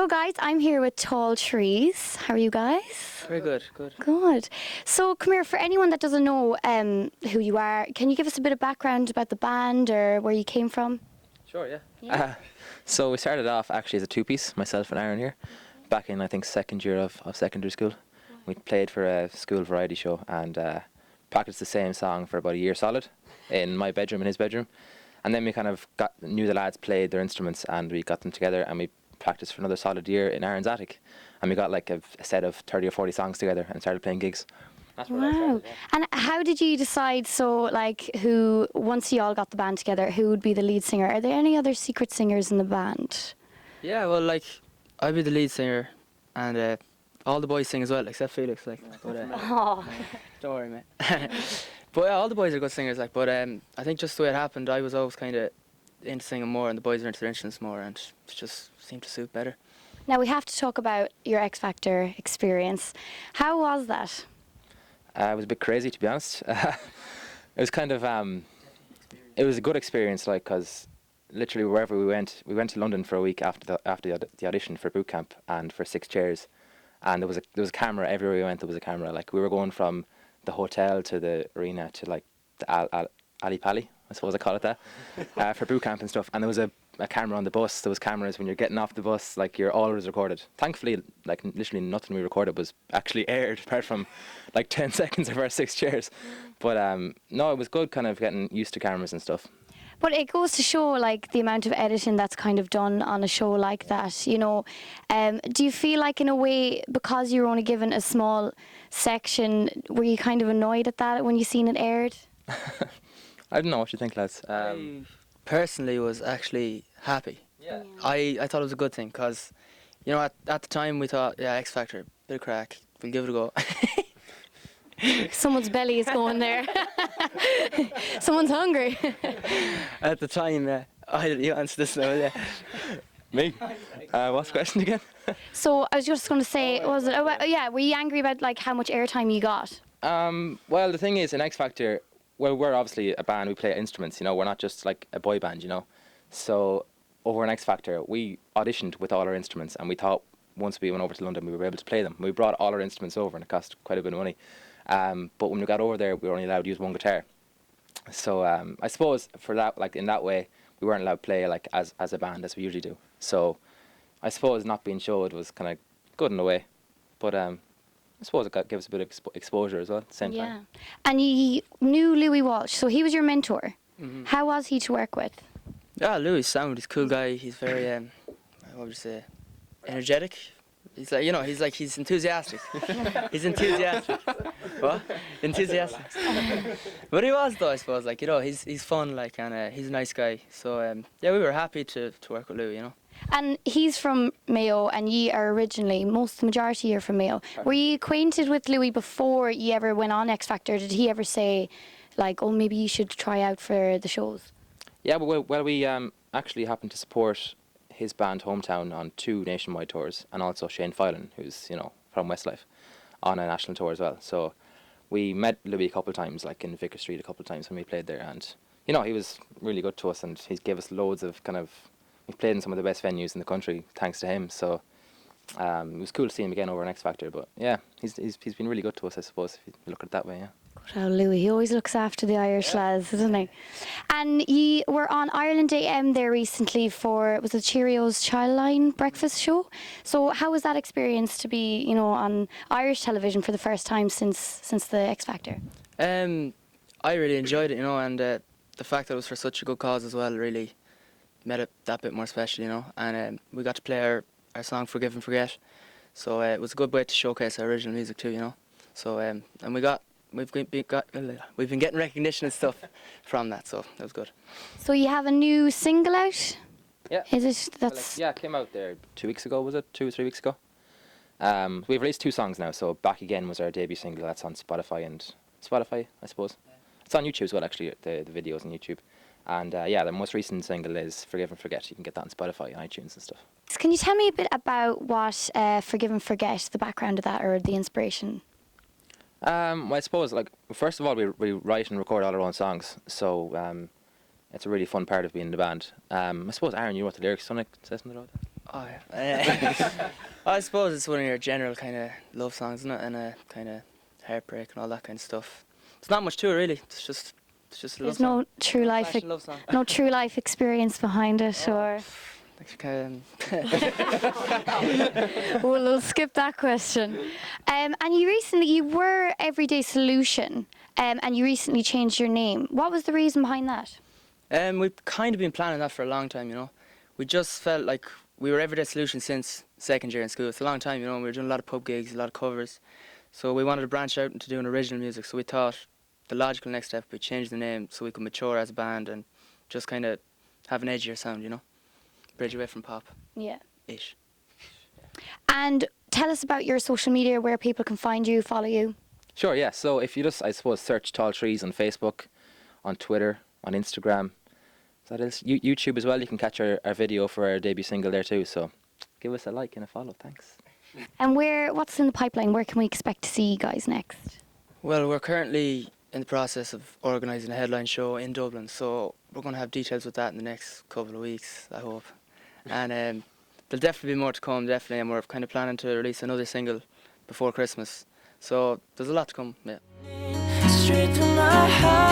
So guys, I'm here with Tall Trees. How are you guys? Very good, good. Good. So come here, for anyone that doesn't know who you are, can you give us a bit of background about the band or where you came from? Sure, yeah. Yeah. So we started off actually as a two-piece, myself and Aaron here, back in I think second year of secondary school. We played for a school variety show and practiced the same song for about a year solid in my bedroom and his bedroom. And then we kind of knew the lads played their instruments and we got them together and we practiced for another solid year in Aaron's attic. And we got like a set of 30 or 40 songs together and started playing gigs. That's where that Wow. started, yeah. And how did you decide, so like who, once you all got the band together, who would be the lead singer? Are there any other secret singers in the band? Yeah, well, like, I'd be the lead singer, and all the boys sing as well, except Felix, like. But, Oh. don't worry, mate. But yeah, all the boys are good singers, like. But I think just the way it happened, I was always kind of into singing more, and the boys are into their instruments more, and it just seemed to suit better. Now we have to talk about your X Factor experience. How was that? It was a bit crazy, to be honest. It was kind of, it was a good experience, like, because literally wherever we went to London for a week after the audition for boot camp and for 6 chairs, and there was a camera everywhere we went. There was a camera. Like we were going from the hotel to the arena to like the Ali Pali, I suppose I call it that, for boot camp and stuff. And there was a camera on the bus. There was cameras when you're getting off the bus. Like you're always recorded. Thankfully, like literally nothing we recorded was actually aired, apart from like 10 seconds of our 6 chairs. But no, it was good, kind of getting used to cameras and stuff. But it goes to show, like, the amount of editing that's kind of done on a show like that, you know. Do you feel like, in a way, because you were only given a small section, were you kind of annoyed at that when you seen it aired? I don't know what you think, lads. I personally was actually happy. Yeah. I thought it was a good thing, because, you know, at the time we thought, yeah, X Factor, bit of crack, we'll give it a go. Someone's belly is going there. Someone's hungry. At the time, you answer this now, yeah. Me? What's the question again? So I was just going to say, were you angry about like how much airtime you got? Well, the thing is, in X Factor, well, we're obviously a band. We play instruments. You know, we're not just like a boy band. You know, so over in X Factor, we auditioned with all our instruments, and we thought once we went over to London, we were able to play them. We brought all our instruments over, and it cost quite a bit of money. But when we got over there, we were only allowed to use one guitar. So I suppose for that, like in that way, we weren't allowed to play like as a band as we usually do. So I suppose not being showed was kind of good in a way, but I suppose it gave us a bit of exposure as well at the same time. And you knew Louis Walsh, so he was your mentor. Mm-hmm. How was he to work with? Yeah, Louis sound. He's a cool guy. He's very, what would you say, energetic. He's like, you know, he's enthusiastic. He's enthusiastic. What? Enthusiastic. But he was though, I suppose. Like, you know, he's fun, like, and he's a nice guy. So yeah, we were happy to work with Louis, you know. And he's from Mayo, and ye are originally, the majority are from Mayo. Were you acquainted with Louis before you ever went on X Factor? Did he ever say, like, oh, maybe you should try out for the shows? Yeah, but well, we actually happened to support his band Hometown on 2 nationwide tours, and also Shane Filan, who's, you know, from Westlife, on a national tour as well. So we met Louis a couple of times, like in Vicar Street a couple of times when we played there, and you know, he was really good to us, and he gave us loads of kind of, we've played in some of the best venues in the country thanks to him. So it was cool to see him again over an X Factor. But yeah, he's been really good to us, I suppose, if you look at it that way. Yeah. Good old Louis, he always looks after the Irish lads, doesn't he? And you were on Ireland AM there recently for, was it Cheerios Childline breakfast show? So how was that experience to be, you know, on Irish television for the first time since the X Factor? I really enjoyed it, you know, and the fact that it was for such a good cause as well really made it that bit more special, you know. And we got to play our song "Forgive and Forget," so it was a good way to showcase our original music too, you know. So and we've been getting recognition and stuff from that, so that was good. So you have a new single out? Yeah. Is it? That's Yeah, it came out there 2 weeks ago, was it? 2 or 3 weeks ago. We've released 2 songs now, so Back Again was our debut single. That's on Spotify, I suppose. It's on YouTube as well, actually, the videos on YouTube. And yeah, the most recent single is Forgive and Forget. You can get that on Spotify and iTunes and stuff. Can you tell me a bit about what Forgive and Forget, the background of that, or the inspiration? Well, I suppose, like, first of all, we write and record all our own songs, so it's a really fun part of being in the band. I suppose, Aaron, you wrote the lyrics, so say something about that? Oh, yeah. I suppose it's one of your general kind of love songs, isn't it? And a kind of heartbreak and all that kind of stuff. It's not much to it, really. It's just a love There's song. no true life, Fashion love song. no true life experience behind it, or Like, kind we'll skip that question. And you were Everyday Solution, and you recently changed your name. What was the reason behind that? We've kind of been planning that for a long time, you know. We just felt like we were Everyday Solution since second year in school. It's a long time, you know. We were doing a lot of pub gigs, a lot of covers. So we wanted to branch out into doing original music. So we thought the logical next step would be change the name so we could mature as a band and just kind of have an edgier sound, you know. Bridge away from pop. Yeah. Ish. And tell us about your social media, where people can find you, follow you. Sure, yeah. So if you just, I suppose, search Tall Trees on Facebook, on Twitter, on Instagram, that is YouTube as well. You can catch our video for our debut single there too. So give us a like and a follow. Thanks. And what's in the pipeline? Where can we expect to see you guys next? Well, we're currently in the process of organising a headline show in Dublin, so we're going to have details with that in the next couple of weeks, I hope. And there'll definitely be more to come, definitely, and we're kind of planning to release another single before Christmas. So there's a lot to come, yeah. Straight to my heart.